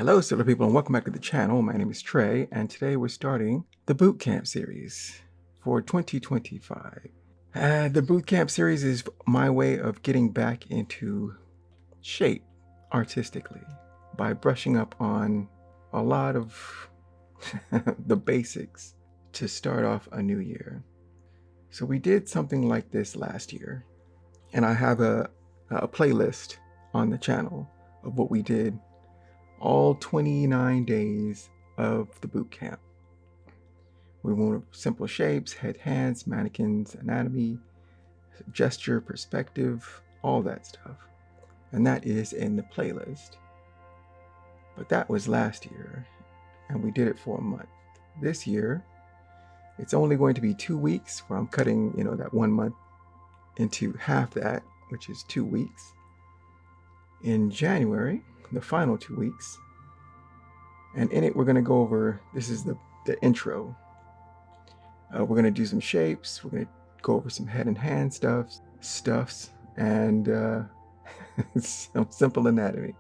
Hello, Stellar people, and welcome back to the channel. My name is Trey, and today we're starting the Bootcamp series for 2025. The Bootcamp series is my way of getting back into shape artistically by brushing up on a lot of the basics to start off a new year. So we did something like this last year, and I have a playlist on the channel of what we did all 29 days of the boot camp. We went simple shapes, head, hands, mannequins, anatomy, gesture, perspective, all that stuff. And that is in the playlist. But that was last year, and we did it for a month. This year, it's only going to be 2 weeks where I'm cutting, that 1 month into half that, which is 2 weeks. In January, the final 2 weeks, and in it we're going to go over, this is the intro. We're going to do some shapes, we're going to go over some head and hand stuffs, and some simple anatomy.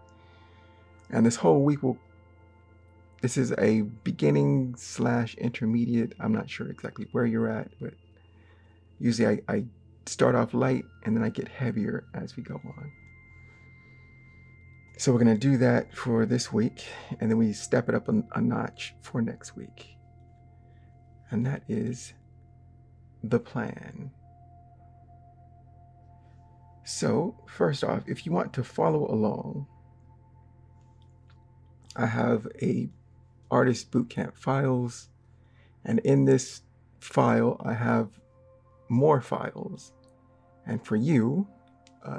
And this whole week this is a beginning / intermediate. I'm not sure exactly where you're at, but usually I start off light and then I get heavier as we go on. So we're going to do that for this week, and then we step it up a notch for next week. And that is the plan. So first off, if you want to follow along, I have a Artist Bootcamp files, and in this file I have more files. And for you,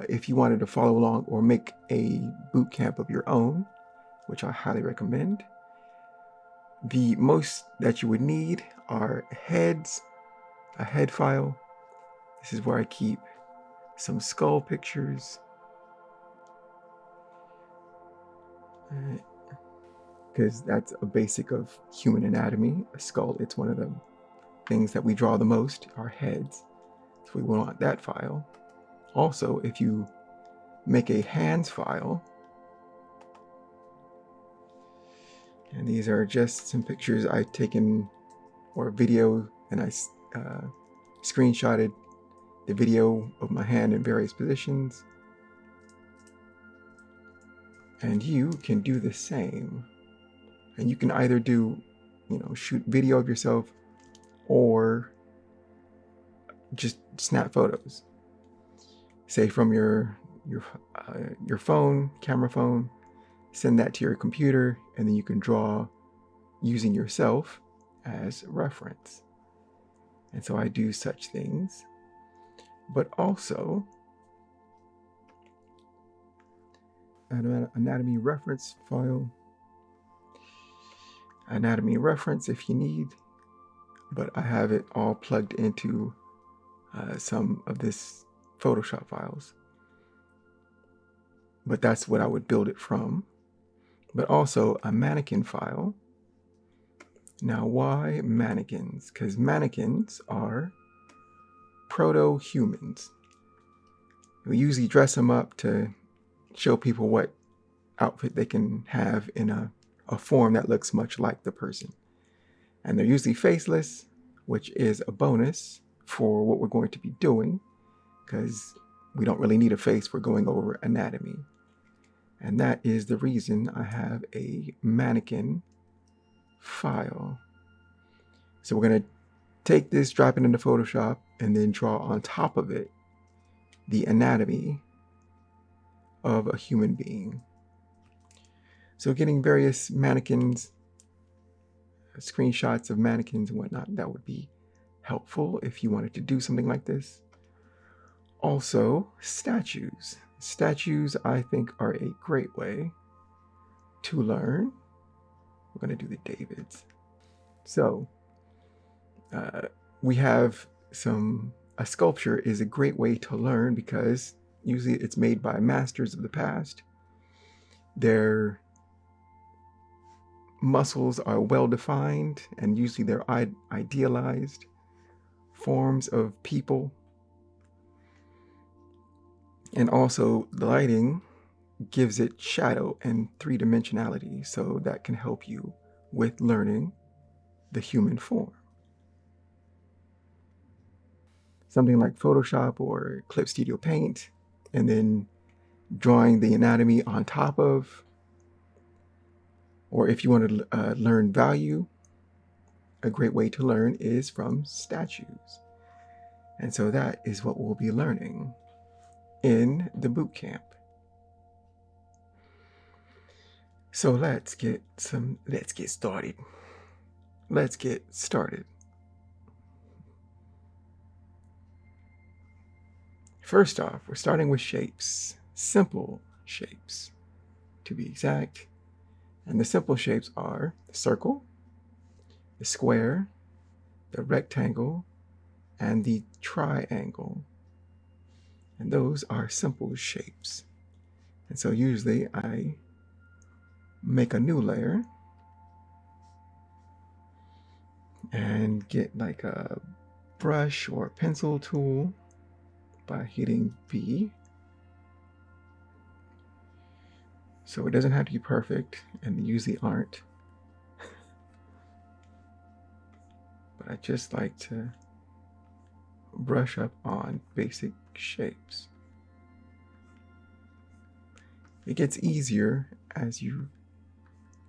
if you wanted to follow along or make a boot camp of your own, which I highly recommend, the most that you would need are heads, a head file. This is where I keep some skull pictures, because that's a basic of human anatomy. A skull, it's one of the things that we draw the most, our heads. So we want that file. Also, if you make a hands file, and these are just some pictures I've taken or video, and I screenshotted the video of my hand in various positions. And you can do the same. And you can either do, shoot video of yourself or just snap photos. Say from your phone, camera phone, send that to your computer, and then you can draw using yourself as reference. And so I do such things. But also, an anatomy reference file. Anatomy reference if you need, but I have it all plugged into some of this Photoshop files. But that's what I would build it from. But also a mannequin file. Now, why mannequins? Because mannequins are proto-humans. We usually dress them up to show people what outfit they can have in a form that looks much like the person. And they're usually faceless, which is a bonus for what we're going to be doing, because we don't really need a face. We're going over anatomy. And that is the reason I have a mannequin file. So we're going to take this, drop it into Photoshop, and then draw on top of it the anatomy of a human being. So getting various mannequins, screenshots of mannequins and whatnot, that would be helpful if you wanted to do something like this. Also, statues. Statues, I think, are a great way to learn. We're going to do the Davids. So, we have a sculpture is a great way to learn because usually it's made by masters of the past. Their muscles are well defined, and usually they're idealized forms of people. And also the lighting gives it shadow and three-dimensionality, so that can help you with learning the human form. Something like Photoshop or Clip Studio Paint, and then drawing the anatomy on top of, or if you want to learn value, a great way to learn is from statues. And so that is what we'll be learning in the boot camp. So let's get started. Let's get started. First off, we're starting with shapes, simple shapes to be exact. And the simple shapes are the circle, the square, the rectangle, and the triangle. And those are simple shapes. And so usually I make a new layer and get like a brush or a pencil tool by hitting B. So it doesn't have to be perfect, and they usually aren't. But I just like to brush up on basic shapes. It gets easier as you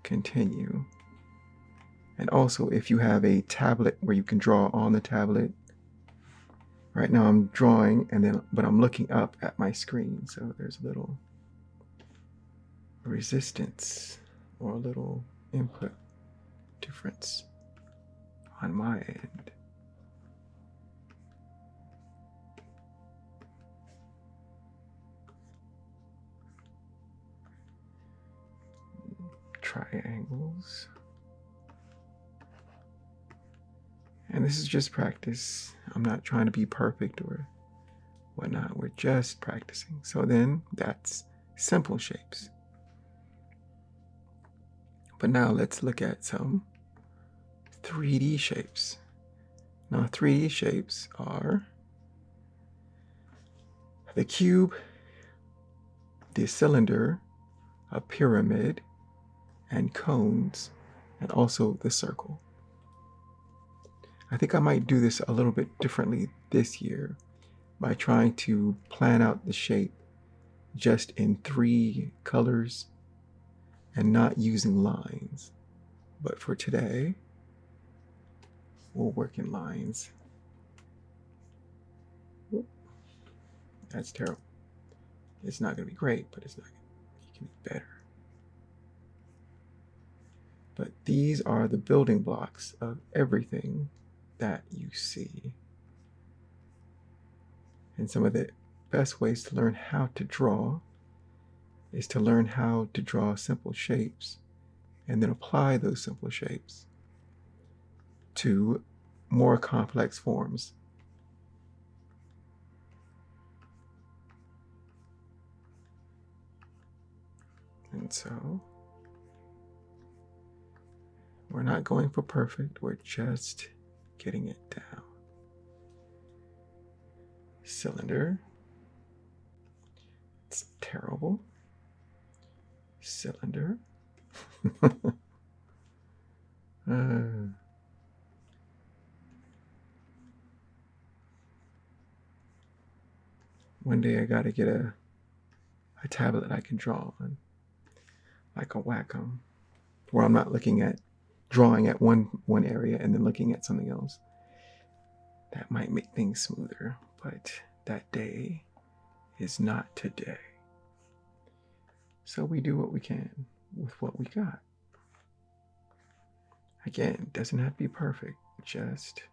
continue. And also, if you have a tablet where you can draw on the tablet. Right now I'm drawing, but I'm looking up at my screen, so there's a little resistance or a little input difference on my end. Triangles. And this is just practice. I'm not trying to be perfect or whatnot. We're just practicing. So then that's simple shapes. But now let's look at some 3D shapes. Now 3D shapes are the cube, the cylinder, a pyramid, and cones, and also the circle. I think I might do this a little bit differently this year by trying to plan out the shape just in 3 colors and not using lines. But for today, we'll work in lines. That's terrible. It's not going to be great, but it can be better. But these are the building blocks of everything that you see. And some of the best ways to learn how to draw is to learn how to draw simple shapes and then apply those simple shapes to more complex forms. And so we're not going for perfect, we're just getting it down. Cylinder. It's terrible. Cylinder. One day I gotta get a tablet I can draw on, like a Wacom, where I'm not looking at drawing at one area and then looking at something else. That might make things smoother, but that day is not today. So we do what we can with what we got. Again, doesn't have to be perfect, just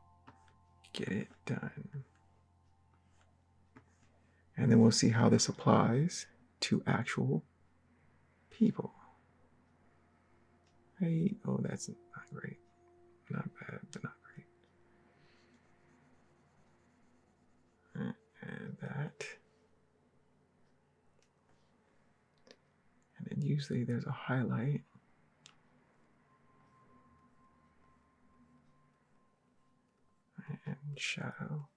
get it done. And then we'll see how this applies to actual people. Hey, oh, that's not great. Not bad, but not great. And that. And then usually there's a highlight. And shadow.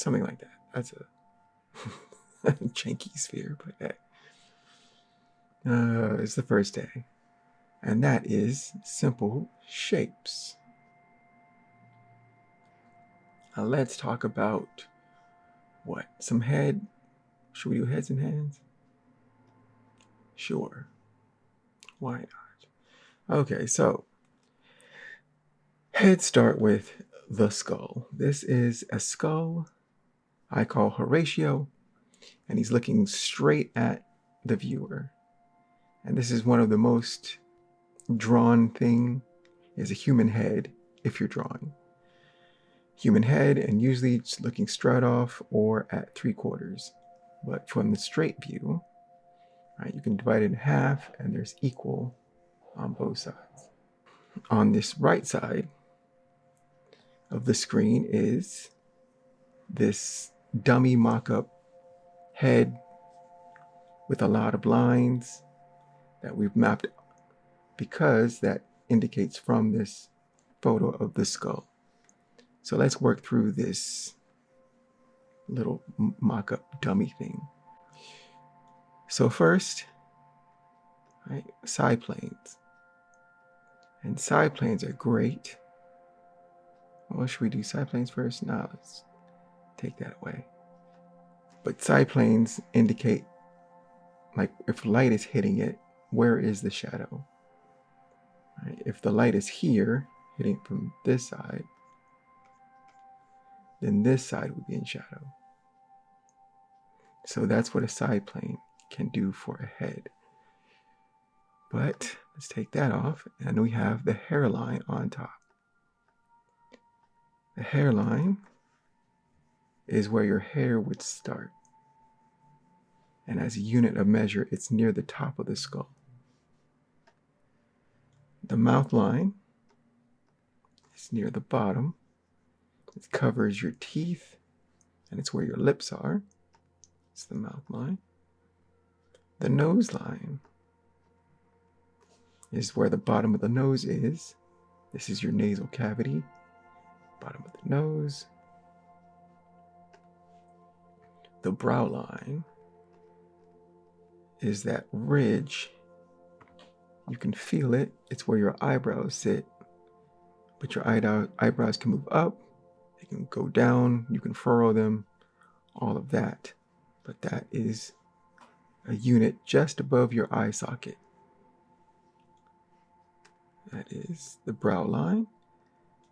Something like that. That's a janky sphere, but hey. It's the first day. And that is simple shapes. Now let's talk about what? Some head? Should we do heads and hands? Sure. Why not? Okay, so heads start with the skull. This is a skull I call Horatio, and he's looking straight at the viewer. And this is one of the most drawn thing is a human head if you're drawing. Human head, and usually it's looking straight off or at 3/4. But from the straight view, right, you can divide it in half and there's equal on both sides. On this right side of the screen is this dummy mock-up head with a lot of lines that we've mapped because that indicates from this photo of the skull. So let's work through this little mock-up dummy thing. So first, right, side planes. And side planes are great. Well, should we do side planes first? No, let's take that away. But side planes indicate, like, if light is hitting it, where is the shadow? Right? If the light is here, hitting from this side, then this side would be in shadow. So that's what a side plane can do for a head. But let's take that off, and we have the hairline on top. The hairline is where your hair would start. And as a unit of measure, it's near the top of the skull. The mouth line is near the bottom. It covers your teeth, and it's where your lips are. It's the mouth line. The nose line is where the bottom of the nose is. This is your nasal cavity, bottom of the nose. The brow line is that ridge. You can feel it. It's where your eyebrows sit. But your eyebrows can move up, they can go down, you can furrow them, all of that. But that is a unit just above your eye socket. That is the brow line.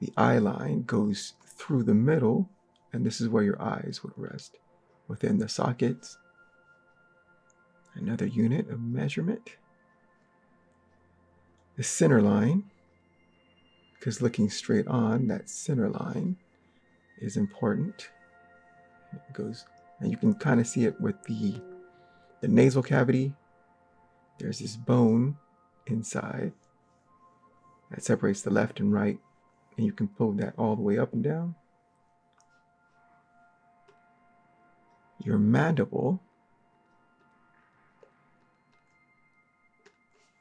The eye line goes through the middle, and this is where your eyes would rest, within the sockets. Another unit of measurement. The center line, because looking straight on, that center line is important. It goes, and you can kind of see it with the nasal cavity. There's this bone inside that separates the left and right, and you can pull that all the way up and down. Your mandible.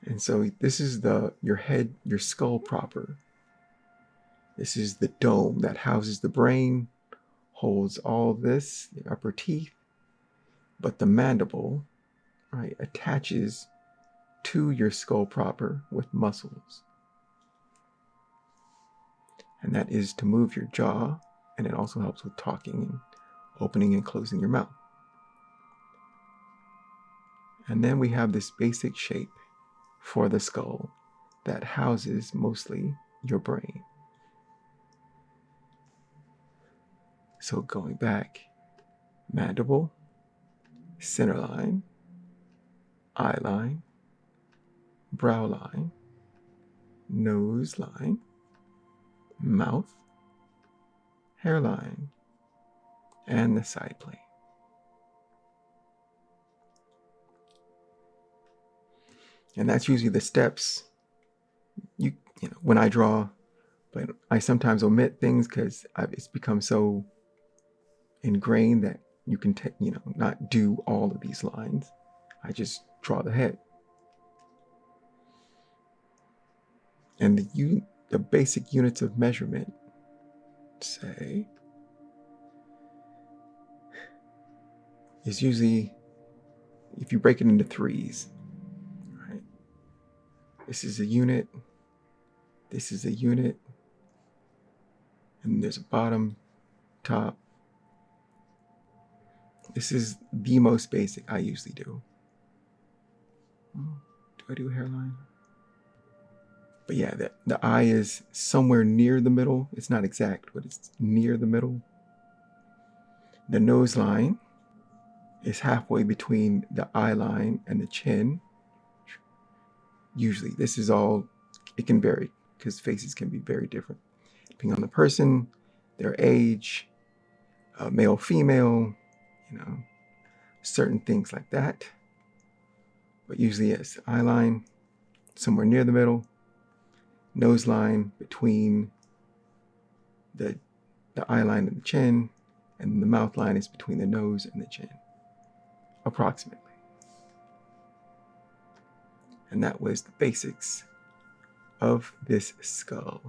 And so this is your head, your skull proper. This is the dome that houses the brain, holds all this, the upper teeth, but the mandible, right, attaches to your skull proper with muscles. And that is to move your jaw, and it also helps with talking and opening and closing your mouth. And then we have this basic shape for the skull that houses mostly your brain. So going back, mandible, center line, eye line, brow line, nose line, mouth, hairline, and the side plane. And that's usually the steps you know when I draw, but I sometimes omit things because it's become so ingrained that you can not do all of these lines. I just draw the head. And the basic units of measurement say is usually, if you break it into threes, right? This is a unit, this is a unit, and there's a bottom, top. This is the most basic I usually do. Do I do a hairline? But yeah, the eye is somewhere near the middle. It's not exact, but it's near the middle. The nose line is halfway between the eye line and the chin. Usually, this is all, it can vary because faces can be very different depending on the person, their age, male, female, certain things like that. But usually, yes, eye line somewhere near the middle. Nose line between the eye line and the chin, and the mouth line is between the nose and the chin, approximately. And that was the basics of this skull.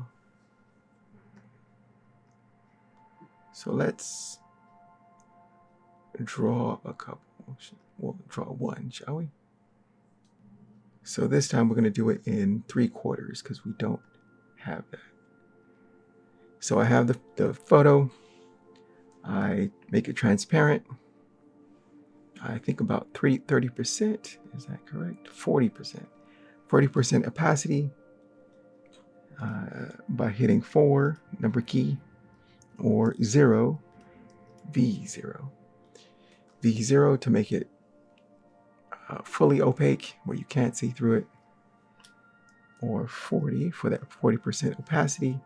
So let's draw a couple. We'll draw one, shall we? So this time we're going to do it in 3/4 because we don't have that. So I have the photo. I make it transparent. I think about 30%. Is that correct? 40%. 40% opacity by hitting 4, number key, or 0, V0. V0 to make it fully opaque where you can't see through it, or 40 for that 40% opacity.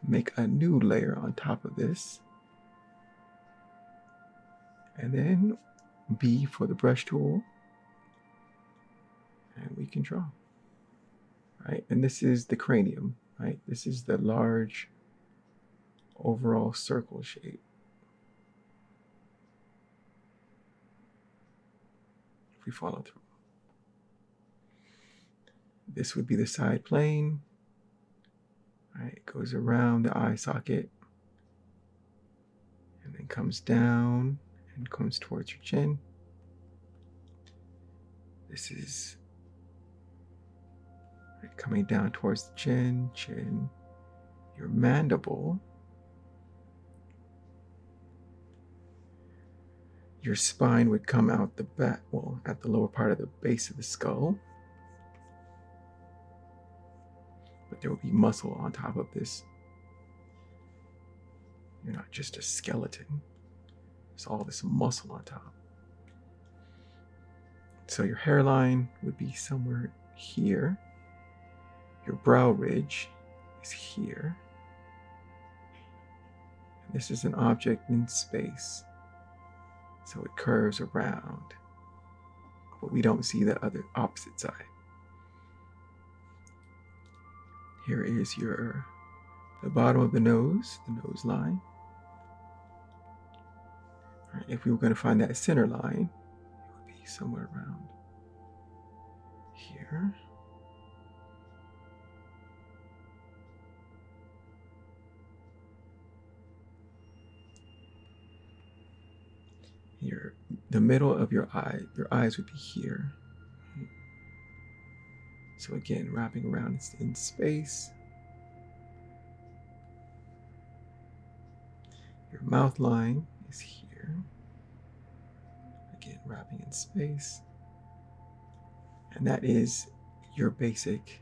Make a new layer on top of this, and then B for the brush tool, and we can draw, right? And this is the cranium, right? This is the large overall circle shape. We follow through. This would be the side plane. Right, it goes around the eye socket and then comes down and comes towards your chin. This is right, coming down towards the chin, your mandible. Your spine would come out the back, well, at the lower part of the base of the skull. But there will be muscle on top of this. You're not just a skeleton. There's all this muscle on top. So your hairline would be somewhere here. Your brow ridge is here. And this is an object in space. So it curves around. But we don't see the other opposite side. Here is the bottom of the nose line. All right, if we were going to find that center line, it would be somewhere around here. The middle of your eyes would be here. So again, wrapping around in space. Your mouth line is here. Again, wrapping in space. And that is your basic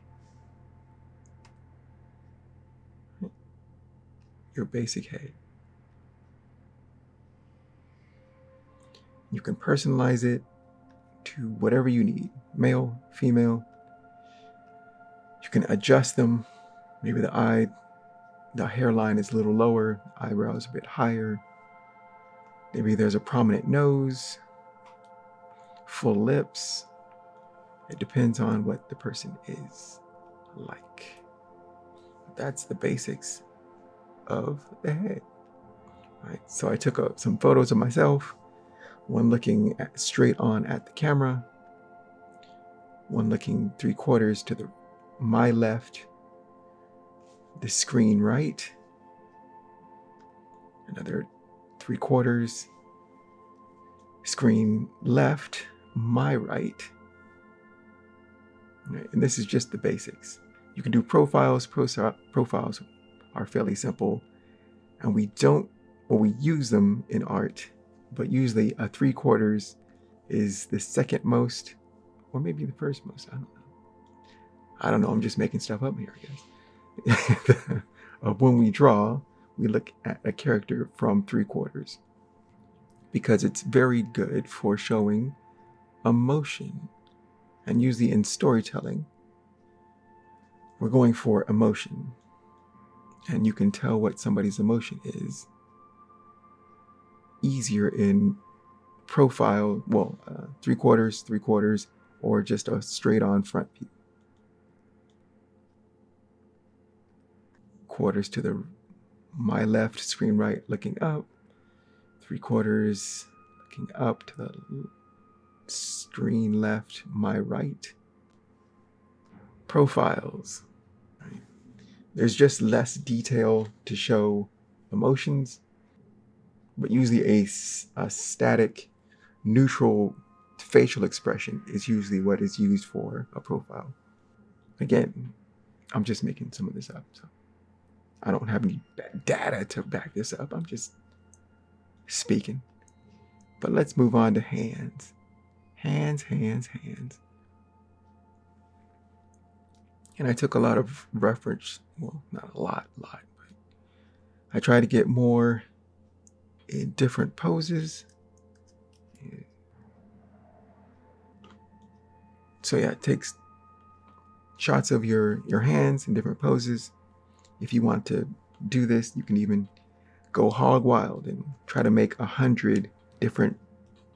head. You can personalize it to whatever you need, male, female. You can adjust them. Maybe the hairline is a little lower, eyebrows a bit higher. Maybe there's a prominent nose, full lips. It depends on what the person is like. That's the basics of the head. Right? So I took some photos of myself, one looking straight on at the camera, one looking 3/4 to my left, the screen right, another 3/4, Screen left, my right. Right, and this is just the basics. You can do profiles. Profiles are fairly simple, and we use them in art, but usually a 3/4 is the second most, or maybe the first most. I don't know. I'm just making stuff up here, I guess. When we draw, we look at a character from 3/4 because it's very good for showing emotion. And usually in storytelling, we're going for emotion. And you can tell what somebody's emotion is easier in profile, 3/4, or just a straight on front view. Quarters to my left, screen right, looking up. 3/4 looking up to the screen left, my right. Profiles. Right. There's just less detail to show emotions, but usually a static, neutral facial expression is usually what is used for a profile. Again, I'm just making some of this up, so I don't have any data to back this up. I'm just speaking. But let's move on to hands. Hands. And I took a lot of reference, well, not a lot, but I try to get more in different poses. So yeah, it takes shots of your hands in different poses. If you want to do this, you can even go hog wild and try to make 100 different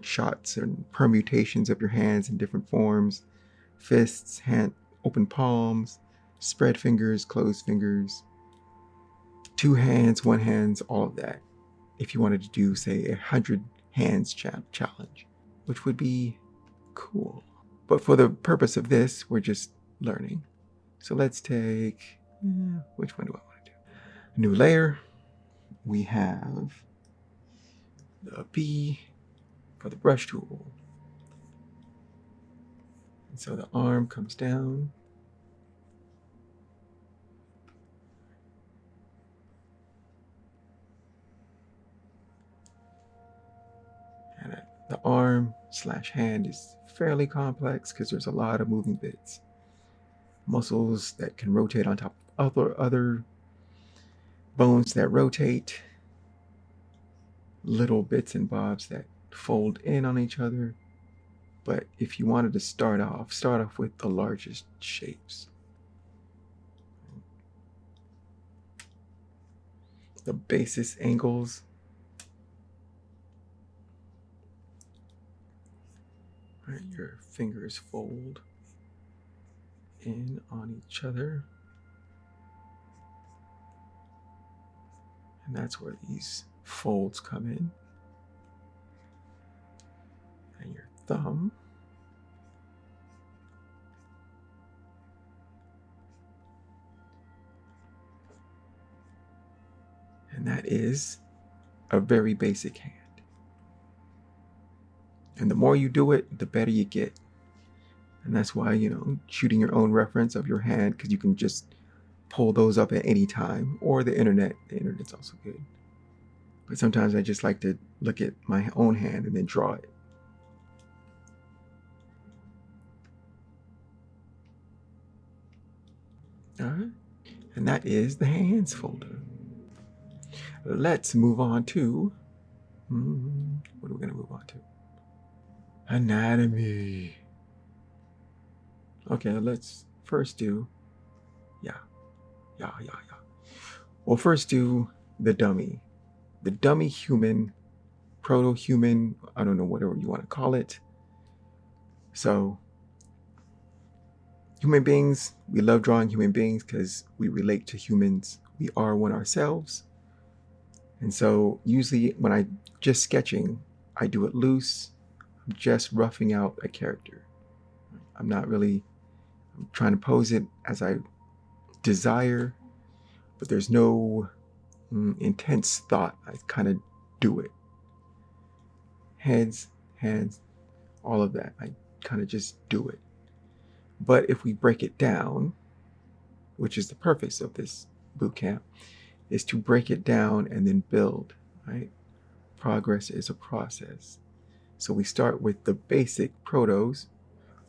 shots and permutations of your hands in different forms. Fists, open palms, spread fingers, closed fingers, 2 hands, 1 hands, all of that. If you wanted to do, say, 100 hands challenge, which would be cool. But for the purpose of this, we're just learning. So let's take, which one do I want to do? A new layer. We have the B for the brush tool. And so the arm comes down. And the arm/hand is fairly complex because there's a lot of moving bits. Muscles that can rotate on top of other bones that rotate. Little bits and bobs that fold in on each other. But if you wanted to start off with the largest shapes. The basis angles. Right, your fingers fold in on each other. And that's where these folds come in. And your thumb. And that is a very basic hand. And the more you do it, the better you get. And that's why, shooting your own reference of your hand, because you can just pull those up at any time, or the internet. The internet's also good. But sometimes I just like to look at my own hand and then draw it. All right. And that is the hands folder. Let's move on to, what are we going to move on to? Anatomy. Okay, let's first do, We'll first do the dummy. The dummy human, proto-human, I don't know, whatever you want to call it. So, human beings, we love drawing human beings because we relate to humans. We are one ourselves. And so usually when I'm just sketching, I do it loose. I'm just roughing out a character. I'm trying to pose it as I desire, but there's no intense thought. I kind of do it. Head hands, all of that. I kind of just do it. But if we break it down, which is the purpose of this boot camp, is to break it down and then build, right? Progress is a process. So we start with the basic protos,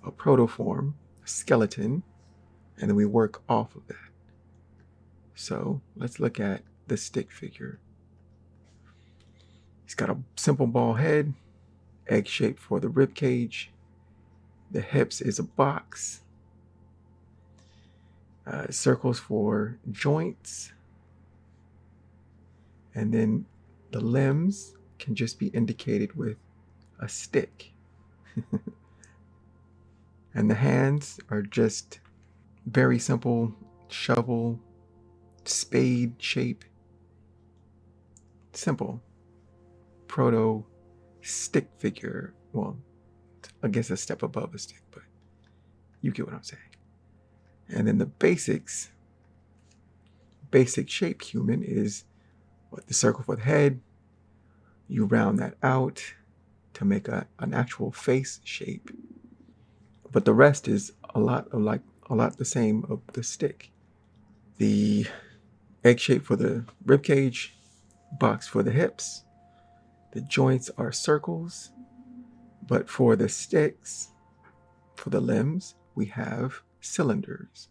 a protoform, a skeleton, and then we work off of that. So let's look at the stick figure. He's got a simple ball head, egg shape for the rib cage. The hips is a box. Circles for joints. And then the limbs can just be indicated with a stick. And the hands are just very simple shovel, spade shape. Simple. Proto stick figure. Well, I guess a step above a stick, but you get what I'm saying. And then the basic shape human is what the circle for the head. You round that out to make an actual face shape. But the rest is a lot the same of the stick. The egg shape for the rib cage, box for the hips. The joints are circles, but for the sticks, for the limbs, we have cylinders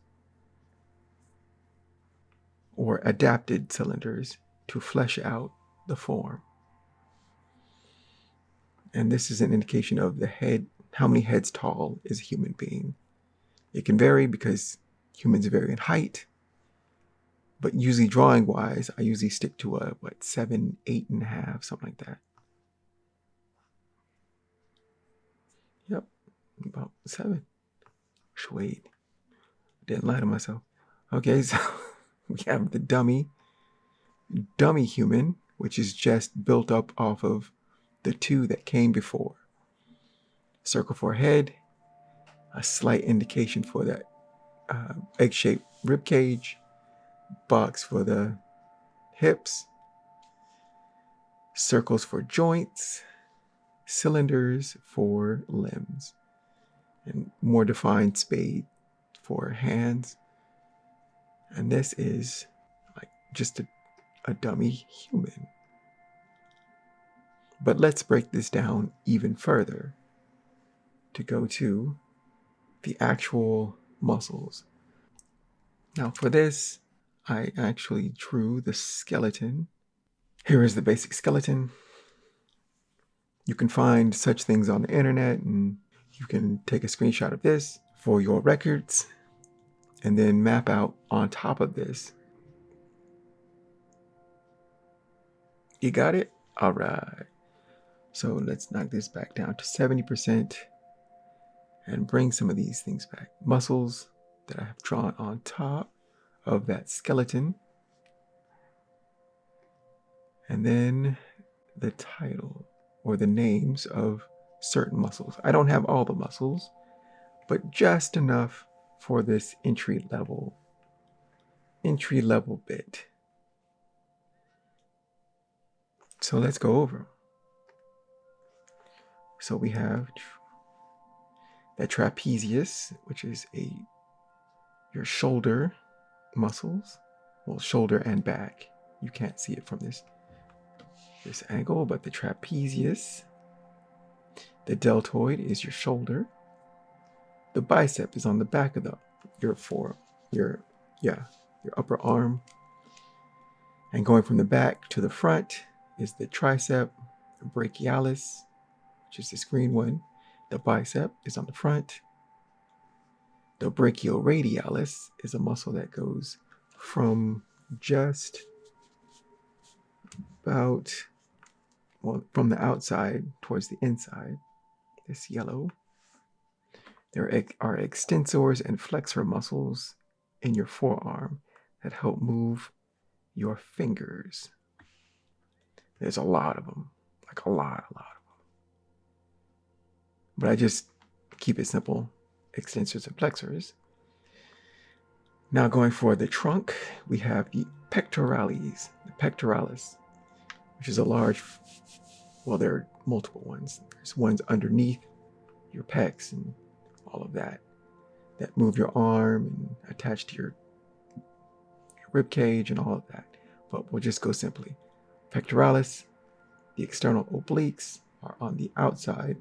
or adapted cylinders to flesh out the form. And this is an indication of the head, how many heads tall is a human being. It can vary because humans vary in height, but usually drawing wise, I usually stick to a 7, 8.5, something like that. Yep, about 7. Wait, didn't lie to myself. Okay, so we have the dummy human, which is just built up off of the 2 that came before. Circle for head, a slight indication for that egg-shaped rib cage, box for the hips, circles for joints, cylinders for limbs, and more defined spade for hands. And this is like just a dummy human. But let's break this down even further to go to the actual muscles. Now for this, I actually drew the skeleton. Here is the basic skeleton. You can find such things on the internet, and you can take a screenshot of this for your records and then map out on top of this. You got it? All right. So let's knock this back down to 70% and bring some of these things back. Muscles that I have drawn on top of that skeleton. And then the title or the names of certain muscles. I don't have all the muscles, but just enough for this entry level bit. So let's go over. So we have the trapezius, which is your shoulder muscles. Well, shoulder and back. You can't see it from this angle, but the trapezius. The deltoid is your shoulder. The bicep is on the back of your upper arm. And going from the back to the front is the tricep brachialis, which is this green one. The bicep is on the front. The brachioradialis is a muscle that goes from just about, from the outside towards the inside. This yellow. There are extensors and flexor muscles in your forearm that help move your fingers. There's a lot of them, like a lot of them. But I just keep it simple, extensors and flexors. Now going for the trunk, we have the pectoralis, which is a large Well, there are multiple ones. There's ones underneath your pecs and all of that move your arm and attach to your rib cage and all of that. But we'll just go simply. Pectoralis, the external obliques are on the outside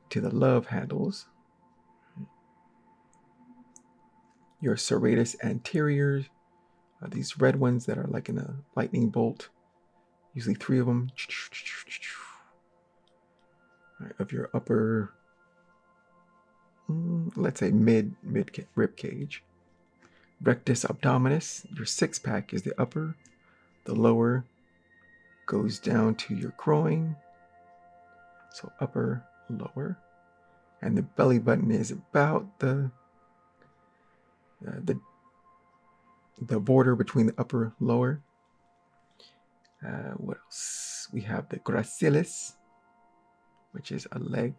to the love handles. Your serratus anteriors are these red ones that are like in a lightning bolt, usually 3 of them, of your upper, let's say mid rib cage. Rectus abdominis, your 6-pack is the upper. The lower goes down to your groin. So upper, lower. And the belly button is about the border between the upper and lower. What else? We have the gracilis, which is a leg,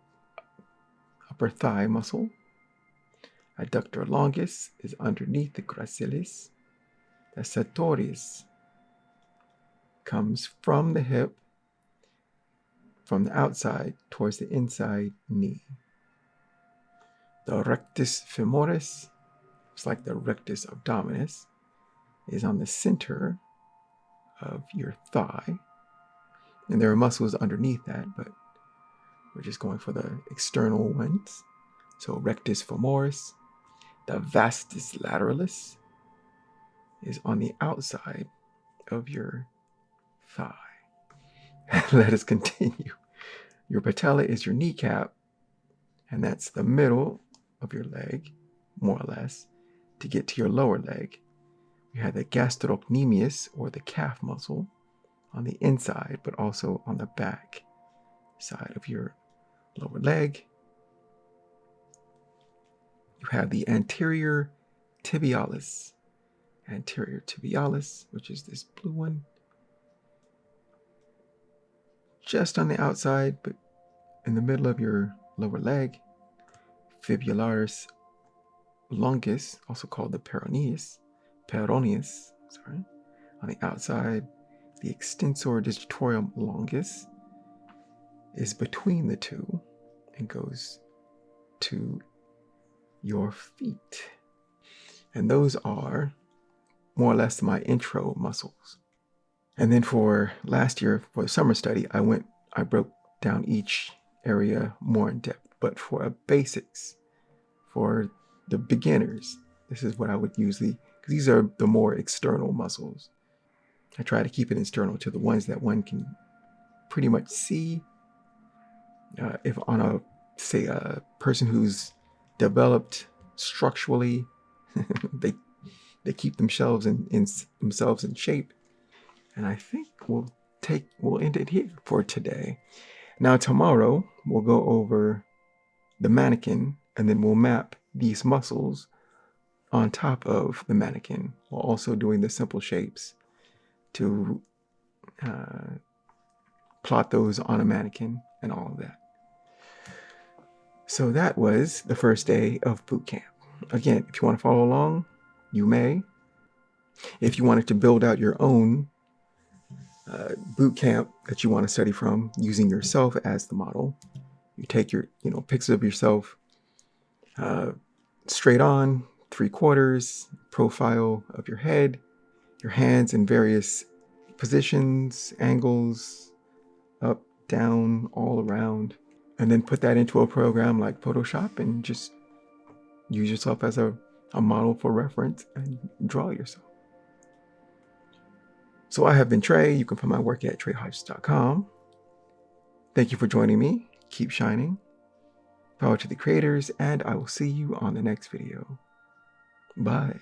upper thigh muscle. Adductor longus is underneath the gracilis. The sartorius comes from the hip, from the outside towards the inside knee. The rectus femoris, it's like the rectus abdominis, is on the center of your thigh. And there are muscles underneath that, but we're just going for the external ones. So rectus femoris. The vastus lateralis is on the outside of your thigh. Let us continue. Your patella is your kneecap, and that's the middle of your leg, more or less, to get to your lower leg. We have the gastrocnemius, or the calf muscle, on the inside, but also on the back side of your lower leg. You have the anterior tibialis, which is this blue one, just on the outside, but in the middle of your lower leg. Fibularis longus, also called the peroneus, on the outside. The extensor digitorum longus is between the two and goes to your feet. And those are more or less my intro muscles. And then for last year, for the summer study, I broke down each area more in depth. But for basics, for the beginners, this is what I would usually, because these are the more external muscles. I try to keep it external to the ones that one can pretty much see. If on a person who's developed structurally, they keep themselves in shape. And I think we'll end it here for today. Now tomorrow we'll go over the mannequin, and then we'll map these muscles on top of the mannequin, while also doing the simple shapes to plot those on a mannequin and all of that. So that was the first day of boot camp. Again, if you want to follow along, you may. If you wanted to build out your own boot camp that you want to study from using yourself as the model, you take your pictures of yourself straight on, 3/4, profile of your head, your hands in various positions, angles, up, down, all around, and then put that into a program like Photoshop and just use yourself as a model for reference and draw yourself. So I have been Trey. You can find my work at treyhodges.com. Thank you for joining me. Keep shining. Power to the creators, and I will see you on the next video. Bye.